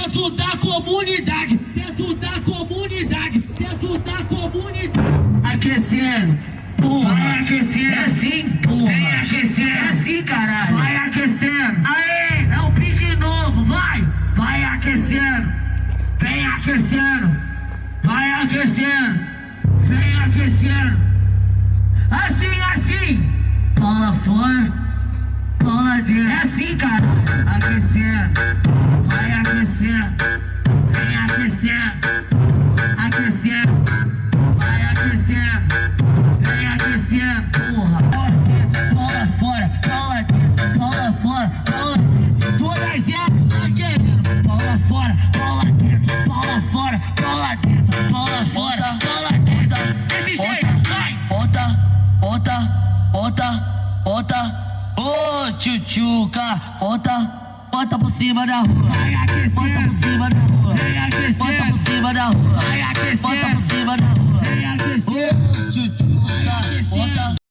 dentro da comunidade, dentro da comunidade, dentro da comunidade. Aquecendo, porra. Vai aquecendo, é assim, porra. Vem aquecendo, é assim, caralho. Vai aquecendo. Aê, é o pique novo, vai. Vai aquecendo, vem aquecendo. Vai aquecendo, vem aquecendo. Assim, assim. Bola fora, bola dentro. É assim, caralho. Aquecendo, vai aquecendo. Vem aquecendo, aquecendo. Vai aquecendo, vem aquecendo, porra. Bola fora, bola dentro, bola fora, bola dentro. Todas elas só querendo. Bola fora, bola dentro, bola fora, bola dentro, bola fora, bola dentro. Desse jeito, vai. Bota, ô tchutchuca, bota por cima da rua. Vai aquecendo, bota por cima da rua. Vem aquecendo, bota por cima da rua. Vai aquecendo, bota por cima da rua.